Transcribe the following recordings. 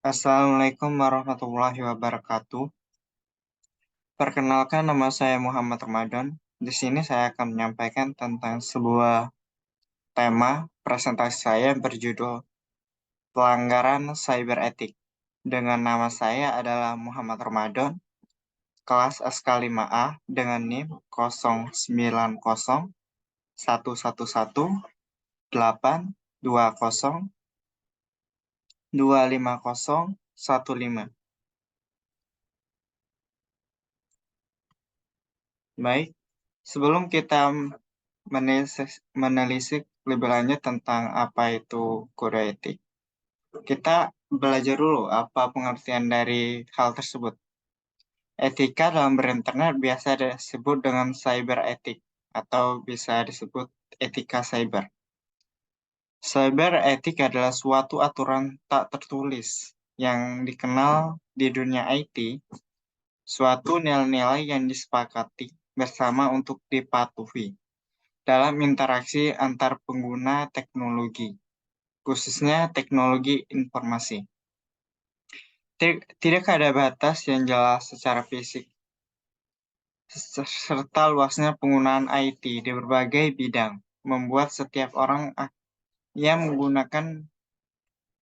Assalamualaikum warahmatullahi wabarakatuh. Perkenalkan, nama saya Muhammad Ramadan. Di sini saya akan menyampaikan tentang sebuah tema presentasi saya berjudul Pelanggaran Cyber Etik. Dengan nama saya adalah Muhammad Ramadan, kelas SK5A dengan NIM 091111802515. Baik, sebelum kita menelisik lebih lanjut tentang apa itu kode etik, kita belajar dulu apa pengertian dari hal tersebut. Etika dalam berinternet biasa disebut dengan cyber etik atau bisa disebut etika cyber. Cyber etik adalah suatu aturan tak tertulis yang dikenal di dunia IT, suatu nilai-nilai yang disepakati bersama untuk dipatuhi dalam interaksi antar pengguna teknologi, khususnya teknologi informasi. Tidak ada batas yang jelas secara fisik, serta luasnya penggunaan IT di berbagai bidang, membuat setiap orang yang menggunakan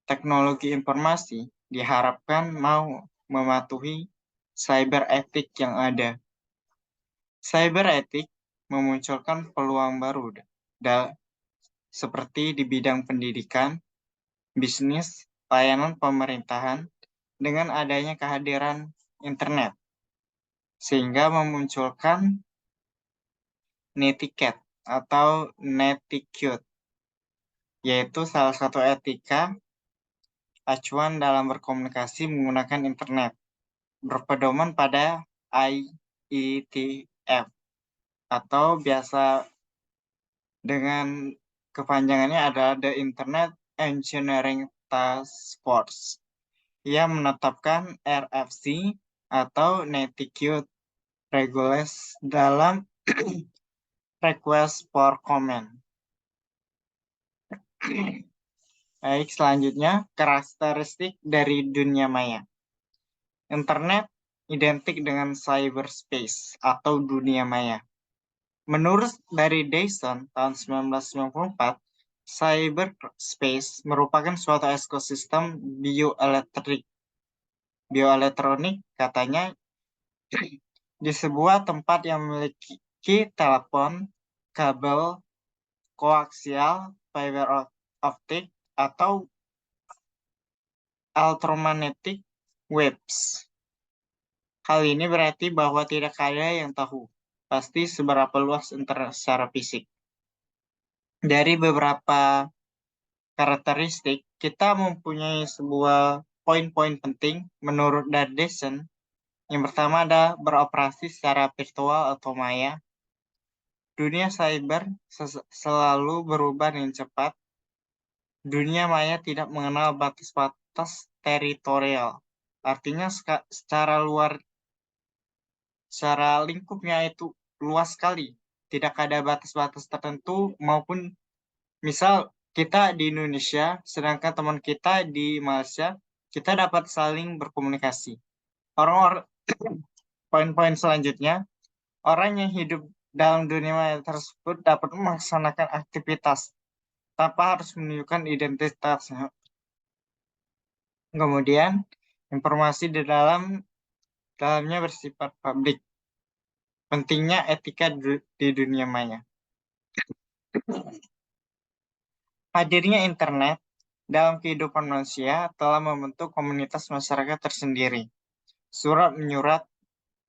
teknologi informasi diharapkan mau mematuhi cyber etik yang ada. Cyber etik memunculkan peluang baru seperti di bidang pendidikan, bisnis, layanan pemerintahan, dengan adanya kehadiran internet, sehingga memunculkan netiquette atau netiquette, yaitu salah satu etika acuan dalam berkomunikasi menggunakan internet, berpedoman pada IETF, atau biasa dengan kepanjangannya adalah The Internet Engineering Task Force, yang menetapkan RFC atau Netiquette Regulation dalam Request for Comment. Baik, selanjutnya karakteristik dari dunia maya. Internet identik dengan cyberspace atau dunia maya. Menurut Barry Dyson tahun 1994, cyberspace merupakan suatu ekosistem bioelektronik, katanya, di sebuah tempat yang memiliki telepon, kabel, koaksial, fiber optik, atau electromagnetic waves. Hal ini berarti bahwa tidak ada yang tahu pasti seberapa luas internet secara fisik. Dari beberapa karakteristik, kita mempunyai sebuah poin-poin penting menurut Dyson. Yang pertama adalah beroperasi secara virtual atau maya. Dunia cyber selalu berubah dengan cepat. Dunia maya tidak mengenal batas-batas teritorial. Artinya secara lingkupnya itu luas sekali. Tidak ada batas-batas tertentu maupun misal kita di Indonesia, sedangkan teman kita di Malaysia, kita dapat saling berkomunikasi. Orang-orang poin-poin selanjutnya, orang yang hidup dalam dunia maya tersebut dapat melaksanakan aktivitas tanpa harus menunjukkan identitasnya. Kemudian, informasi dalamnya bersifat publik. Pentingnya etika di dunia maya. Hadirnya internet dalam kehidupan manusia telah membentuk komunitas masyarakat tersendiri. Surat menyurat,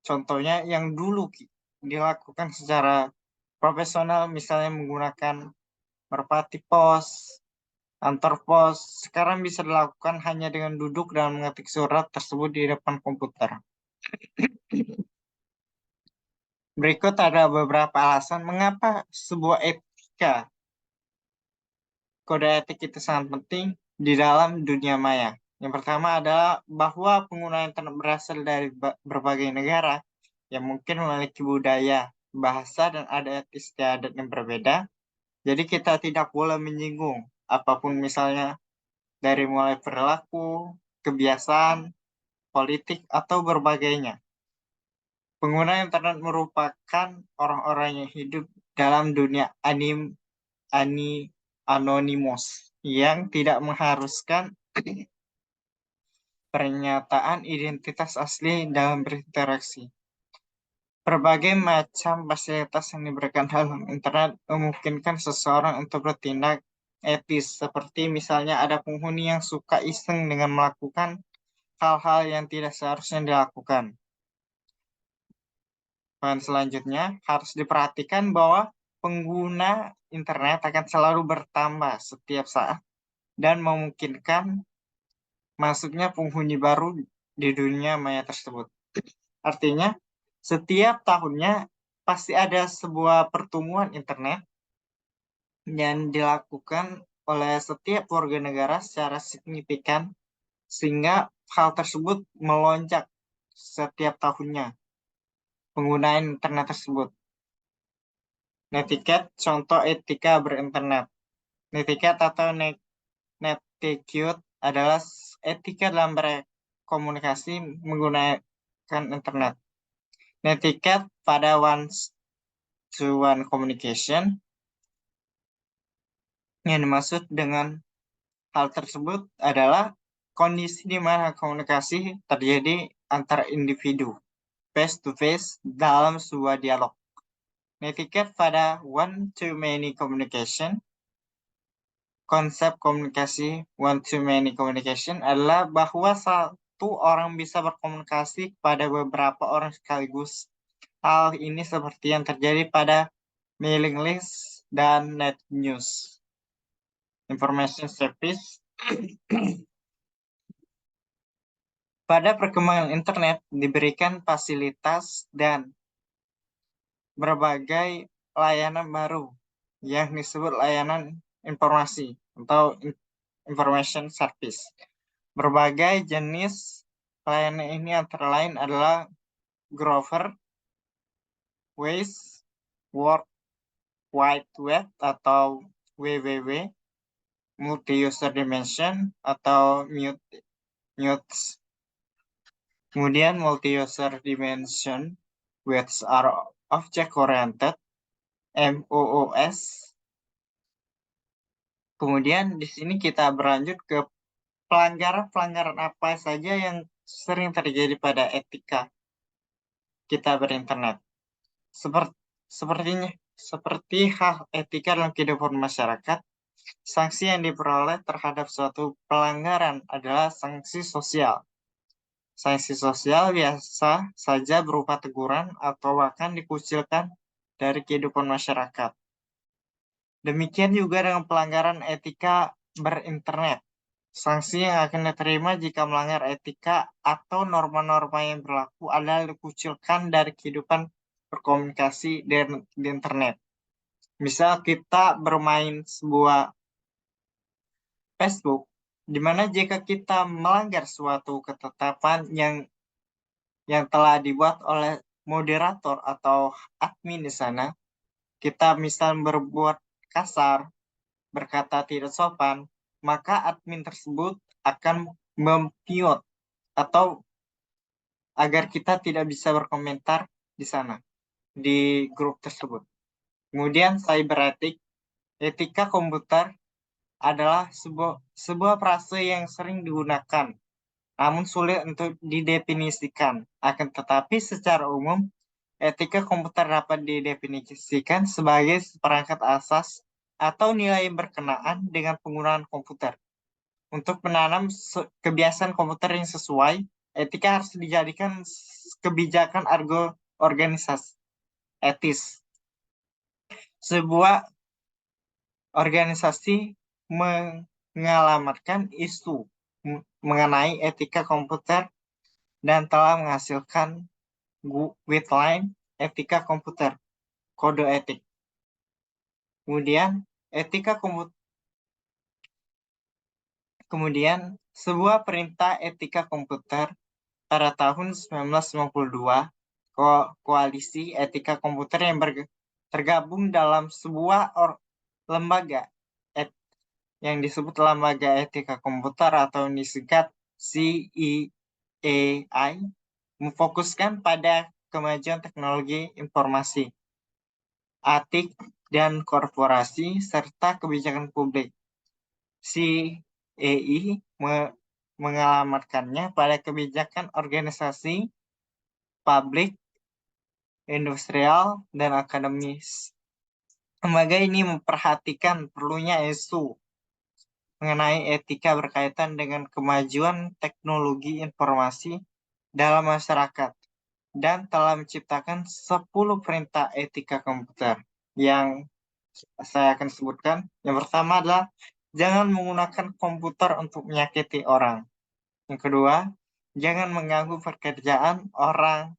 contohnya yang dulu dilakukan secara profesional, misalnya menggunakan merpati pos, kantor pos, sekarang bisa dilakukan hanya dengan duduk dan mengetik surat tersebut di depan komputer. Berikut ada beberapa alasan mengapa sebuah etika kode etik itu sangat penting di dalam dunia maya. Yang pertama adalah bahwa pengguna internet berasal dari berbagai negara yang mungkin memiliki budaya, bahasa, dan adat istiadat yang berbeda. Jadi kita tidak boleh menyinggung apapun, misalnya dari mulai perilaku, kebiasaan, politik, atau berbagainya. Pengguna internet merupakan orang-orang yang hidup dalam dunia anonymous yang tidak mengharuskan pernyataan identitas asli dalam berinteraksi. Berbagai macam fasilitas yang diberikan dalam internet memungkinkan seseorang untuk bertindak etis, seperti misalnya ada penghuni yang suka iseng dengan melakukan hal-hal yang tidak seharusnya dilakukan. Poin selanjutnya, harus diperhatikan bahwa pengguna internet akan selalu bertambah setiap saat dan memungkinkan masuknya penghuni baru di dunia maya tersebut. Artinya, setiap tahunnya pasti ada sebuah pertumbuhan internet yang dilakukan oleh setiap warga negara secara signifikan, sehingga hal tersebut melonjak setiap tahunnya penggunaan internet tersebut. Netiquette, contoh etika berinternet. Netiquette atau netiquette adalah etika dalam berkomunikasi menggunakan internet. Netiquette pada one-to-one communication yang dimaksud dengan hal tersebut adalah kondisi di mana komunikasi terjadi antara individu face to face dalam sebuah dialog. Netiquette pada one-to-many communication, konsep komunikasi one-to-many communication adalah bahwa satu orang bisa berkomunikasi kepada beberapa orang sekaligus. Hal ini seperti yang terjadi pada mailing list dan net news. Information service. Pada perkembangan internet diberikan fasilitas dan berbagai layanan baru yang disebut layanan informasi atau information service. Berbagai jenis layanan ini antara lain adalah Grover, Waze, World Wide Web atau WWW, Multi-User Dimension atau MUTES. Kemudian Multi-User Dimension, which are Object-Oriented, MOOS. Kemudian di sini kita berlanjut ke pelanggaran-pelanggaran apa saja yang sering terjadi pada etika kita berinternet. Seperti hal etika dalam kehidupan masyarakat, sanksi yang diperoleh terhadap suatu pelanggaran adalah sanksi sosial. Sanksi sosial biasa saja berupa teguran atau bahkan dikucilkan dari kehidupan masyarakat. Demikian juga dengan pelanggaran etika berinternet. Sanksi yang akan diterima jika melanggar etika atau norma-norma yang berlaku adalah dikucilkan dari kehidupan berkomunikasi di internet. Misal kita bermain sebuah Facebook, di mana jika kita melanggar suatu ketetapan yang telah dibuat oleh moderator atau admin di sana, kita misal berbuat kasar, berkata tidak sopan, maka admin tersebut akan memute atau agar kita tidak bisa berkomentar di sana, di grup tersebut. Kemudian cyber etika komputer adalah sebuah frase yang sering digunakan, namun sulit untuk didefinisikan. Akan tetapi secara umum, etika komputer dapat didefinisikan sebagai seperangkat asas atau nilai berkenaan dengan penggunaan komputer. Untuk menanam kebiasaan komputer yang sesuai, etika harus dijadikan kebijakan organisasi etis. Sebuah organisasi mengalamatkan isu mengenai etika komputer dan telah menghasilkan guideline etika komputer, kode etik. Kemudian sebuah perintah etika komputer pada tahun 1992, koalisi etika komputer yang tergabung dalam sebuah lembaga yang disebut Lembaga Etika Komputer atau disingkat CEAI memfokuskan pada kemajuan teknologi informasi, etik, dan korporasi, serta kebijakan publik. CEAI mengalamatkannya pada kebijakan organisasi, publik, industrial, dan akademis. Lembaga ini memperhatikan perlunya isu mengenai etika berkaitan dengan kemajuan teknologi informasi dalam masyarakat dan telah menciptakan 10 perintah etika komputer yang saya akan sebutkan. Yang pertama adalah jangan menggunakan komputer untuk menyakiti orang. Yang kedua, jangan mengganggu pekerjaan orang.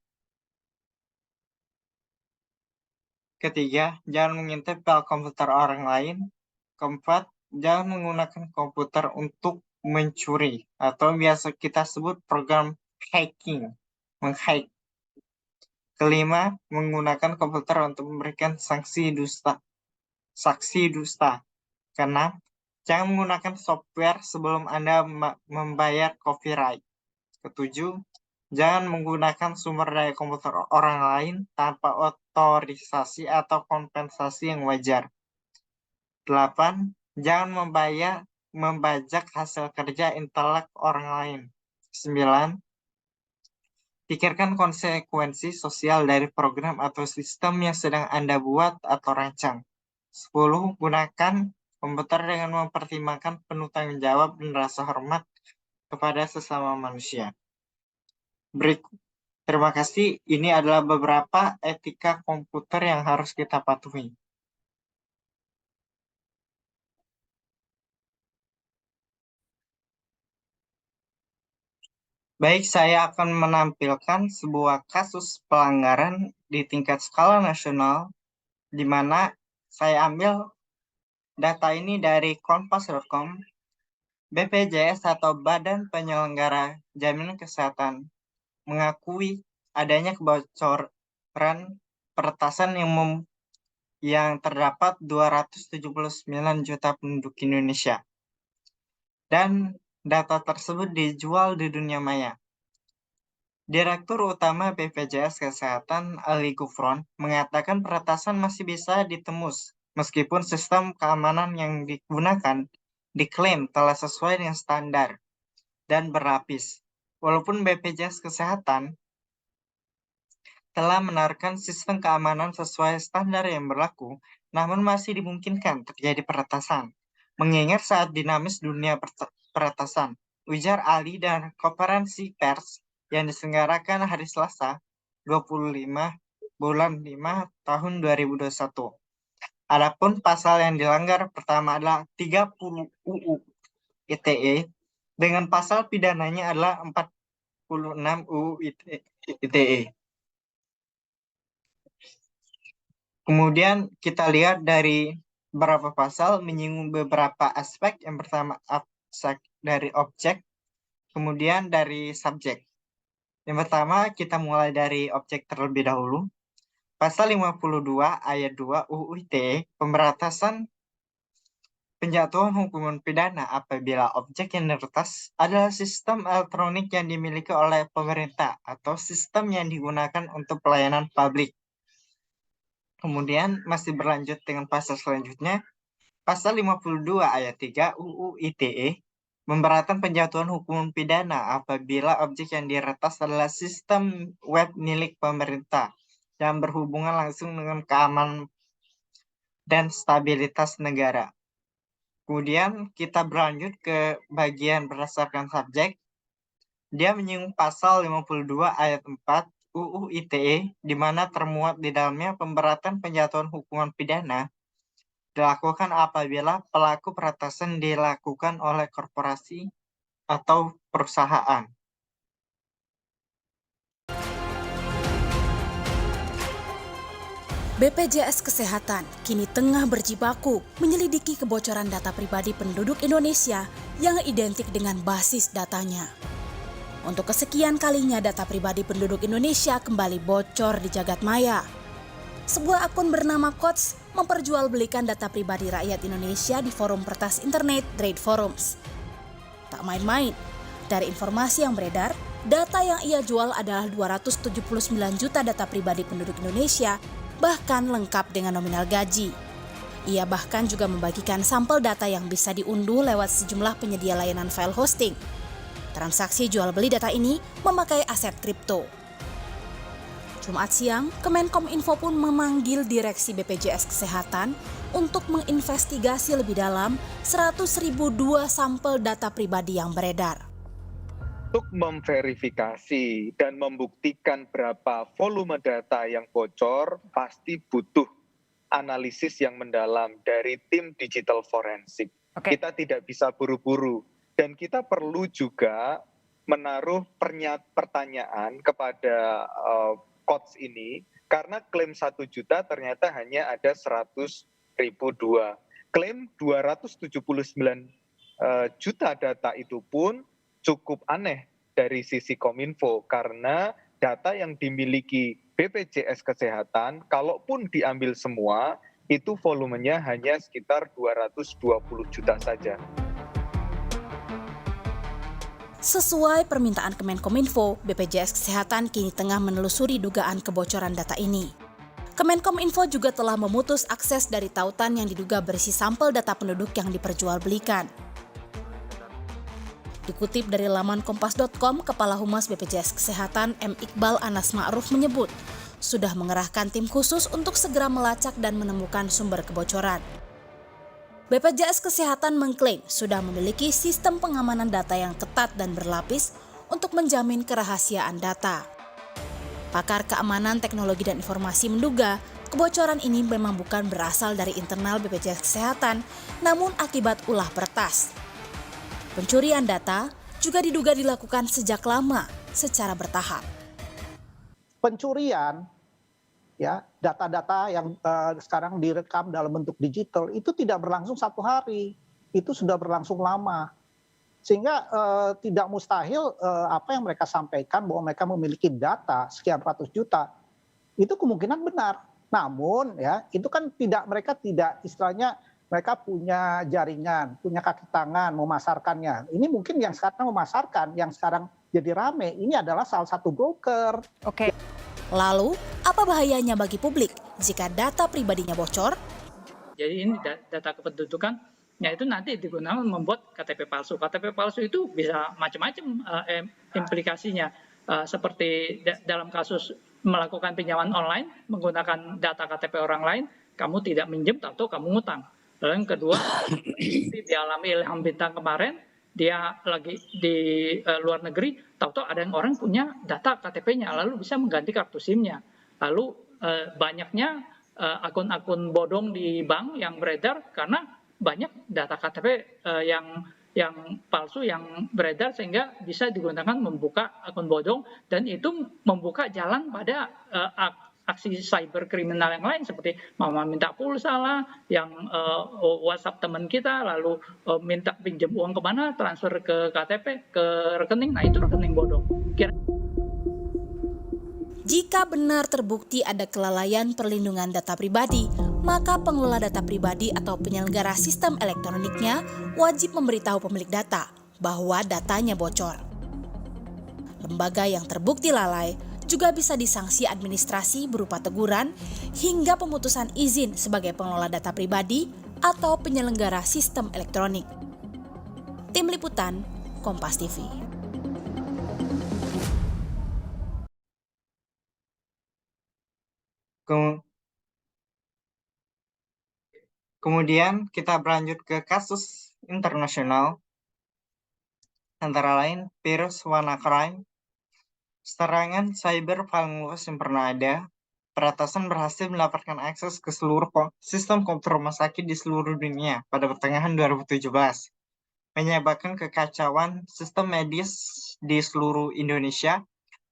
Ketiga, jangan mengintip file komputer orang lain. Keempat, jangan menggunakan komputer untuk mencuri atau biasa kita sebut program hacking, menghack. Kelima, menggunakan komputer untuk memberikan saksi dusta. Keenam, jangan menggunakan software sebelum Anda membayar copyright. Ketujuh, jangan menggunakan sumber daya komputer orang lain tanpa otorisasi atau kompensasi yang wajar. 8. Jangan membajak hasil kerja intelek orang lain. 9. Pikirkan konsekuensi sosial dari program atau sistem yang sedang Anda buat atau rancang. 10. Gunakan komputer dengan mempertimbangkan penuh tanggung jawab dan rasa hormat kepada sesama manusia. Berikut. Terima kasih. Ini adalah beberapa etika komputer yang harus kita patuhi. Baik, saya akan menampilkan sebuah kasus pelanggaran di tingkat skala nasional, di mana saya ambil data ini dari kompas.com. BPJS atau Badan Penyelenggara Jaminan Kesehatan mengakui adanya kebocoran peretasan yang terdapat 279 juta penduduk Indonesia. Dan data tersebut dijual di dunia maya. Direktur Utama BPJS Kesehatan Ali Gufron mengatakan peretasan masih bisa ditembus meskipun sistem keamanan yang digunakan diklaim telah sesuai dengan standar dan berlapis. Walaupun BPJS Kesehatan telah menawarkan sistem keamanan sesuai standar yang berlaku, namun masih dimungkinkan terjadi peretasan. Mengingat saat dinamis dunia peretasan, ujar Ali dan konferensi pers yang diselenggarakan hari Selasa, 25 bulan 5 tahun 2021. Adapun pasal yang dilanggar pertama adalah 30 UU ITE dengan pasal pidananya adalah 46 UU ITE. Kemudian kita lihat dari beberapa pasal menyinggung beberapa aspek. Yang pertama aspek dari objek, kemudian dari subjek. Yang pertama kita mulai dari objek terlebih dahulu. Pasal 52 ayat 2 UU ITE, pemberatasan penjatuhan hukuman pidana apabila objek yang diretas adalah sistem elektronik yang dimiliki oleh pemerintah atau sistem yang digunakan untuk pelayanan publik. Kemudian masih berlanjut dengan pasal selanjutnya, pasal 52 ayat 3 UU ITE, pemberatan penjatuhan hukuman pidana apabila objek yang diretas adalah sistem web milik pemerintah yang berhubungan langsung dengan keamanan dan stabilitas negara. Kemudian kita berlanjut ke bagian berdasarkan subjek. Dia menyinggung pasal 52 ayat 4 UU ITE, di mana termuat di dalamnya pemberatan penjatuhan hukuman pidana dilakukan apabila pelaku peretasan dilakukan oleh korporasi atau perusahaan. BPJS Kesehatan kini tengah berjibaku menyelidiki kebocoran data pribadi penduduk Indonesia yang identik dengan basis datanya. Untuk kesekian kalinya data pribadi penduduk Indonesia kembali bocor di jagat maya. Sebuah akun bernama Kots memperjualbelikan data pribadi rakyat Indonesia di forum peretas internet Trade Forums. Tak main-main, Dari informasi yang beredar, data yang ia jual adalah 279 juta data pribadi penduduk Indonesia, bahkan lengkap dengan nominal gaji. Ia bahkan juga membagikan sampel data yang bisa diunduh lewat sejumlah penyedia layanan file hosting. Transaksi jual beli data ini memakai aset kripto. Jumat siang, Kemenkominfo pun memanggil Direksi BPJS Kesehatan untuk menginvestigasi lebih dalam 100.002 sampel data pribadi yang beredar. Untuk memverifikasi dan membuktikan berapa volume data yang bocor, pasti butuh analisis yang mendalam dari tim digital forensik. Kita tidak bisa buru-buru dan kita perlu juga menaruh pertanyaan kepada coach ini karena klaim 1 juta ternyata hanya ada 100.002. Klaim 279 juta data itu pun cukup aneh dari sisi Kominfo karena data yang dimiliki BPJS Kesehatan kalaupun diambil semua itu volumenya hanya sekitar 220 juta saja. Sesuai permintaan Kemenkominfo, BPJS Kesehatan kini tengah menelusuri dugaan kebocoran data ini. Kemenkominfo juga telah memutus akses dari tautan yang diduga berisi sampel data penduduk yang diperjualbelikan. Dikutip dari laman kompas.com, Kepala Humas BPJS Kesehatan M. Iqbal Anas Ma'ruf menyebut, sudah mengerahkan tim khusus untuk segera melacak dan menemukan sumber kebocoran. BPJS Kesehatan mengklaim sudah memiliki sistem pengamanan data yang ketat dan berlapis untuk menjamin kerahasiaan data. Pakar keamanan teknologi dan informasi menduga kebocoran ini memang bukan berasal dari internal BPJS Kesehatan, namun akibat ulah peretas. Pencurian data juga diduga dilakukan sejak lama secara bertahap. Pencurian ya data-data yang sekarang direkam dalam bentuk digital itu tidak berlangsung 1 hari, itu sudah berlangsung lama, sehingga tidak mustahil apa yang mereka sampaikan bahwa mereka memiliki data sekian ratus juta itu kemungkinan benar. Namun ya itu kan mereka tidak istilahnya mereka punya jaringan, punya kaki tangan memasarkannya. Ini mungkin yang sekarang memasarkan, yang sekarang jadi rame ini adalah salah satu broker. Oke. Lalu, apa bahayanya bagi publik jika data pribadinya bocor? Jadi ini data kependudukan, ya itu nanti digunakan membuat KTP palsu. KTP palsu itu bisa macam-macam implikasinya. Seperti dalam kasus melakukan pinjaman online, menggunakan data KTP orang lain, kamu tidak minjem atau kamu ngutang. Lalu yang kedua, dialami Ilham Bintang kemarin, dia lagi di luar negeri, tahu-tahu ada yang orang punya data KTP-nya, lalu bisa mengganti kartu SIM-nya. Lalu banyaknya akun-akun bodong di bank yang beredar karena banyak data KTP yang palsu yang beredar sehingga bisa digunakan membuka akun bodong dan itu membuka jalan pada aksi cyber kriminal yang lain seperti mama minta pulsa lah, yang WhatsApp teman kita lalu minta pinjam uang kemana, transfer ke KTP, ke rekening, nah itu rekening bodong. Jika benar terbukti ada kelalaian perlindungan data pribadi, maka pengelola data pribadi atau penyelenggara sistem elektroniknya wajib memberitahu pemilik data bahwa datanya bocor. Lembaga yang terbukti lalai juga bisa disanksi administrasi berupa teguran hingga pemutusan izin sebagai pengelola data pribadi atau penyelenggara sistem elektronik. Tim Liputan, Kompas TV. Kemudian kita berlanjut ke kasus internasional, antara lain virus WannaCry. Serangan cyber paling luas yang pernah ada, peretasan berhasil mendapatkan akses ke seluruh sistem komputer rumah sakit di seluruh dunia pada pertengahan 2017, menyebabkan kekacauan sistem medis di seluruh Indonesia.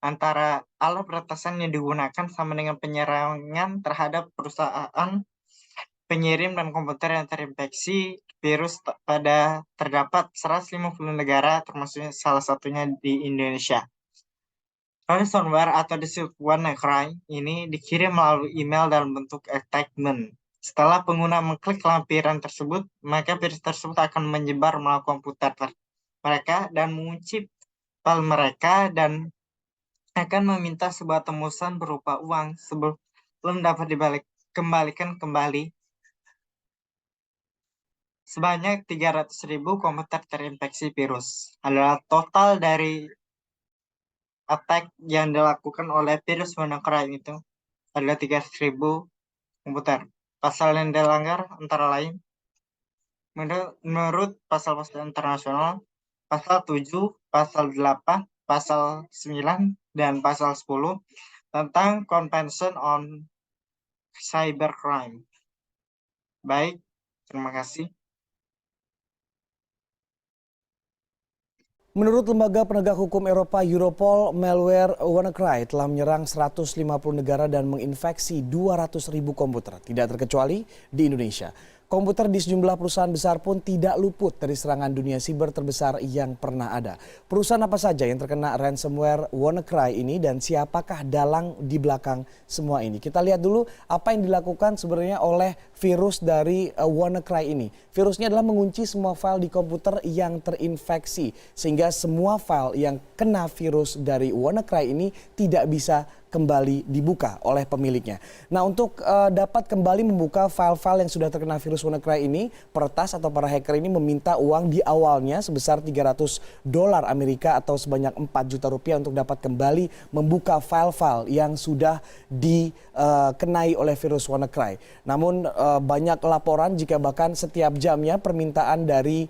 Antara alat peretasan yang digunakan sama dengan penyerangan terhadap perusahaan pengirim dan komputer yang terinfeksi virus pada terdapat 150 negara, termasuk salah satunya di Indonesia. Ransomware atau disebut WannaCry ini dikirim melalui email dalam bentuk attachment. Setelah pengguna mengklik lampiran tersebut, maka virus tersebut akan menyebar melalui komputer mereka dan mengunci PayPal mereka dan akan meminta sebuah tebusan berupa uang sebelum dapat kembalikan kembali. Sebanyak 300.000 komputer terinfeksi virus adalah total dari attack yang dilakukan oleh virus WannaCry itu adalah 300.000 komputer. Pasal yang dilanggar antara lain menurut pasal-pasal internasional, pasal 7, pasal 8, pasal 9, dan pasal 10 tentang Convention on Cybercrime. Baik, terima kasih. Menurut Lembaga Penegak Hukum Eropa Europol, malware WannaCry telah menyerang 150 negara dan menginfeksi 200.000 komputer, tidak terkecuali di Indonesia. Komputer di sejumlah perusahaan besar pun tidak luput dari serangan dunia siber terbesar yang pernah ada. Perusahaan apa saja yang terkena ransomware WannaCry ini dan siapakah dalang di belakang semua ini? Kita lihat dulu apa yang dilakukan sebenarnya oleh virus dari WannaCry ini. Virusnya adalah mengunci semua file di komputer yang terinfeksi sehingga semua file yang kena virus dari WannaCry ini tidak bisa kembali dibuka oleh pemiliknya. Nah, untuk dapat kembali membuka file-file yang sudah terkena virus WannaCry ini, peretas atau para hacker ini meminta uang di awalnya sebesar $300 Amerika atau sebanyak 4 juta rupiah untuk dapat kembali membuka file-file yang sudah dikenai oleh virus WannaCry. Namun banyak laporan jika bahkan setiap jamnya permintaan dari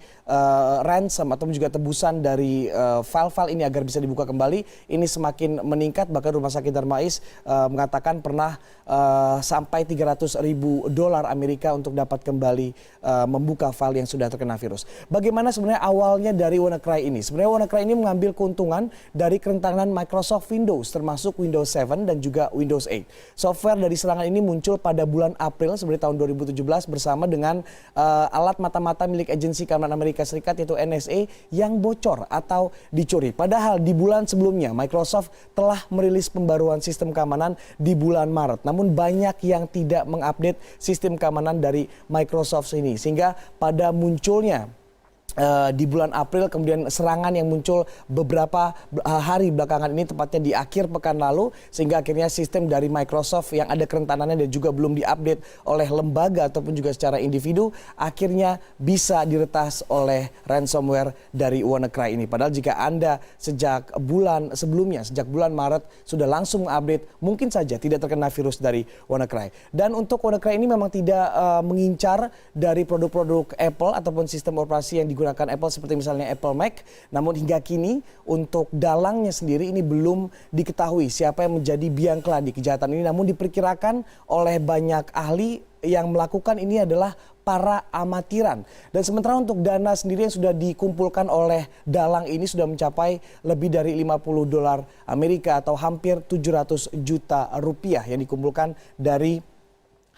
ransom atau juga tebusan dari file-file ini agar bisa dibuka kembali ini semakin meningkat. Bahkan Rumah Sakit Darmais mengatakan pernah sampai $300.000 Amerika untuk dapat kembali membuka file yang sudah terkena virus. Bagaimana sebenarnya awalnya dari WannaCry ini? Sebenarnya WannaCry ini mengambil keuntungan dari kerentanan Microsoft Windows termasuk Windows 7 dan juga Windows 8. Software dari serangan ini muncul pada bulan April sebenarnya tahun 2017 bersama dengan alat mata-mata milik agensi keamanan Amerika Serikat yaitu NSA yang bocor atau dicuri. Padahal di bulan sebelumnya Microsoft telah merilis pembaruan sistem keamanan di bulan Maret. Namun banyak yang tidak mengupdate sistem keamanan dari Microsoft ini sehingga pada munculnya di bulan April kemudian serangan yang muncul beberapa hari belakangan ini tepatnya di akhir pekan lalu sehingga akhirnya sistem dari Microsoft yang ada kerentanannya dan juga belum diupdate oleh lembaga ataupun juga secara individu akhirnya bisa diretas oleh ransomware dari WannaCry ini. Padahal jika Anda sejak bulan sebelumnya, sejak bulan Maret sudah langsung mengupdate, mungkin saja tidak terkena virus dari WannaCry. Dan untuk WannaCry ini memang tidak mengincar dari produk-produk Apple ataupun sistem operasi yang digunakan Apple seperti misalnya Apple Mac. Namun hingga kini untuk dalangnya sendiri ini belum diketahui siapa yang menjadi biang keladi kejahatan ini. Namun diperkirakan oleh banyak ahli yang melakukan ini adalah para amatiran. Dan sementara untuk dana sendiri yang sudah dikumpulkan oleh dalang ini sudah mencapai lebih dari $50 Amerika atau hampir 700 juta rupiah yang dikumpulkan dari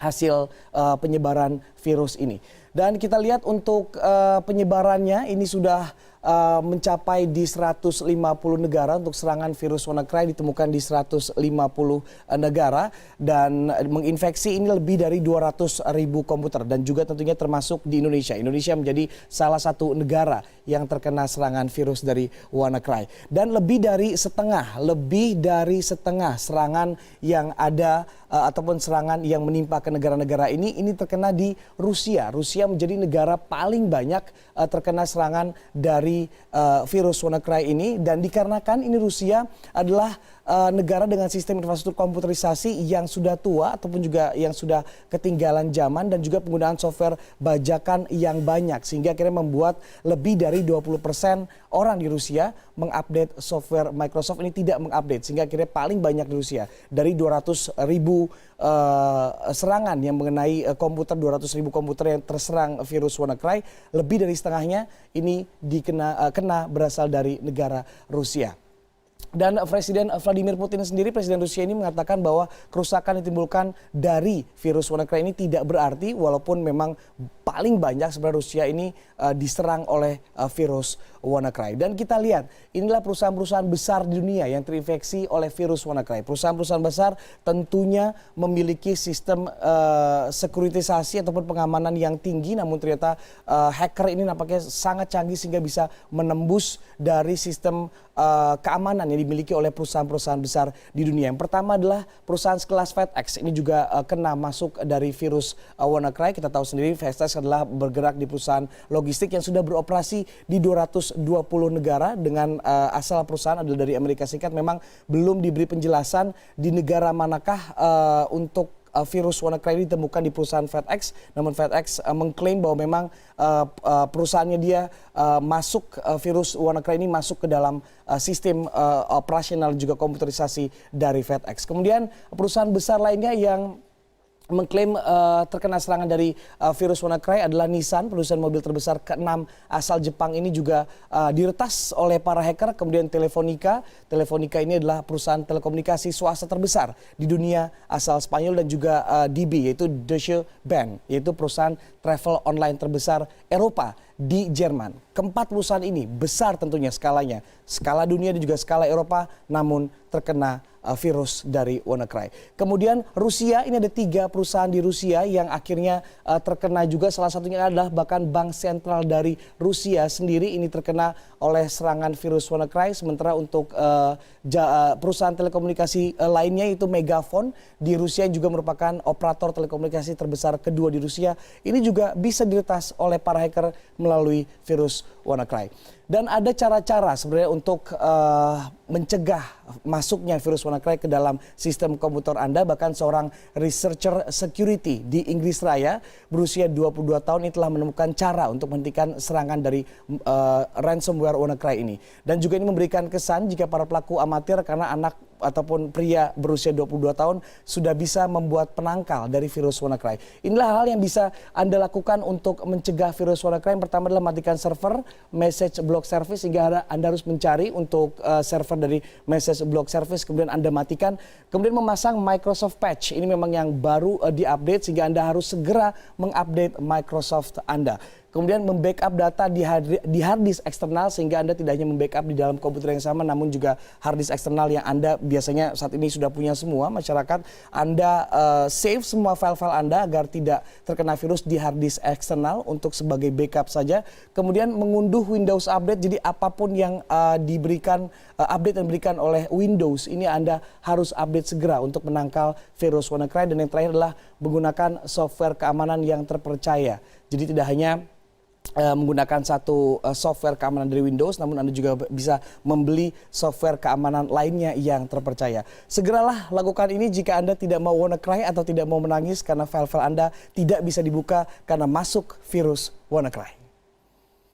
hasil penyebaran virus ini. Dan kita lihat untuk penyebarannya ini sudah mencapai di 150 negara. Untuk serangan virus WannaCry ditemukan di 150 negara dan menginfeksi ini lebih dari 200.000 komputer dan juga tentunya termasuk di Indonesia. Indonesia menjadi salah satu negara yang terkena serangan virus dari WannaCry. Dan lebih dari setengah serangan yang ada ataupun serangan yang menimpa ke negara-negara ini terkena di Rusia. Rusia menjadi negara paling banyak terkena serangan dari virus WannaCry ini dan dikarenakan ini Rusia adalah negara dengan sistem infrastruktur komputerisasi yang sudah tua ataupun juga yang sudah ketinggalan zaman dan juga penggunaan software bajakan yang banyak sehingga akhirnya membuat lebih dari 20% orang di Rusia mengupdate software Microsoft ini tidak mengupdate sehingga akhirnya paling banyak di Rusia dari 200.000 serangan yang mengenai komputer 200.000 komputer yang terserang virus WannaCry lebih dari setengahnya ini kena berasal dari negara Rusia. Dan Presiden Vladimir Putin sendiri, Presiden Rusia ini mengatakan bahwa kerusakan ditimbulkan dari virus WannaCry ini tidak berarti, walaupun memang paling banyak sebenarnya Rusia ini diserang oleh virus WannaCry. Dan kita lihat, inilah perusahaan-perusahaan besar di dunia yang terinfeksi oleh virus WannaCry. Perusahaan-perusahaan besar tentunya memiliki sistem sekuritisasi ataupun pengamanan yang tinggi, namun ternyata hacker ini nampaknya sangat canggih sehingga bisa menembus dari sistem keamanan yang dimiliki oleh perusahaan-perusahaan besar di dunia. Yang pertama adalah perusahaan sekelas FedEx. Ini juga kena masuk dari virus WannaCry. Kita tahu sendiri FedEx adalah bergerak di perusahaan logistik yang sudah beroperasi di 220 negara dengan asal perusahaan adalah dari Amerika Serikat. Memang belum diberi penjelasan di negara manakah untuk virus WannaCry ini ditemukan di perusahaan FedEx, namun FedEx mengklaim bahwa memang perusahaannya dia masuk virus WannaCry ini masuk ke dalam sistem operasional juga komputerisasi dari FedEx. Kemudian perusahaan besar lainnya yang mengklaim terkena serangan dari virus WannaCry adalah Nissan, produsen mobil terbesar ke-6 asal Jepang ini juga diretas oleh para hacker. Kemudian Telefonica ini adalah perusahaan telekomunikasi swasta terbesar di dunia asal Spanyol, dan juga DB yaitu Deutsche Bahn, yaitu perusahaan travel online terbesar Eropa di Jerman. Keempat perusahaan ini besar tentunya skalanya, skala dunia dan juga skala Eropa, namun terkena virus dari WannaCry. Kemudian Rusia, ini ada 3 perusahaan di Rusia yang akhirnya terkena juga. Salah satunya adalah bahkan bank sentral dari Rusia sendiri ini terkena oleh serangan virus WannaCry. Sementara untuk perusahaan telekomunikasi lainnya yaitu Megafon di Rusia yang juga merupakan operator telekomunikasi terbesar kedua di Rusia. Ini juga bisa diretas oleh para hacker melalui virus WannaCry. Dan ada cara-cara sebenarnya untuk mencegah masuknya virus WannaCry ke dalam sistem komputer Anda. Bahkan seorang researcher security di Inggris Raya berusia 22 tahun ini telah menemukan cara untuk menghentikan serangan dari ransomware WannaCry ini. Dan juga ini memberikan kesan jika para pelaku amatir, karena anak ataupun pria berusia 22 tahun sudah bisa membuat penangkal dari virus WannaCry. Inilah hal yang bisa Anda lakukan untuk mencegah virus WannaCry. Yang pertama adalah matikan server message block service, sehingga Anda harus mencari untuk server dari message block service, kemudian Anda matikan. Kemudian memasang Microsoft Patch. Ini memang yang baru diupdate, sehingga Anda harus segera mengupdate Microsoft Anda. Kemudian membackup data di hard disk eksternal, sehingga Anda tidak hanya membackup di dalam komputer yang sama, namun juga hard disk eksternal yang Anda biasanya saat ini sudah punya semua masyarakat. Anda save semua file-file Anda agar tidak terkena virus di hard disk eksternal untuk sebagai backup saja. Kemudian mengunduh Windows Update, jadi apapun yang diberikan update yang diberikan oleh Windows ini Anda harus update segera untuk menangkal virus WannaCry. Dan yang terakhir adalah menggunakan software keamanan yang terpercaya. Jadi tidak hanya menggunakan satu software keamanan dari Windows, namun Anda juga bisa membeli software keamanan lainnya yang terpercaya. Segeralah lakukan ini jika Anda tidak mau WannaCry atau tidak mau menangis karena file-file Anda tidak bisa dibuka karena masuk virus WannaCry.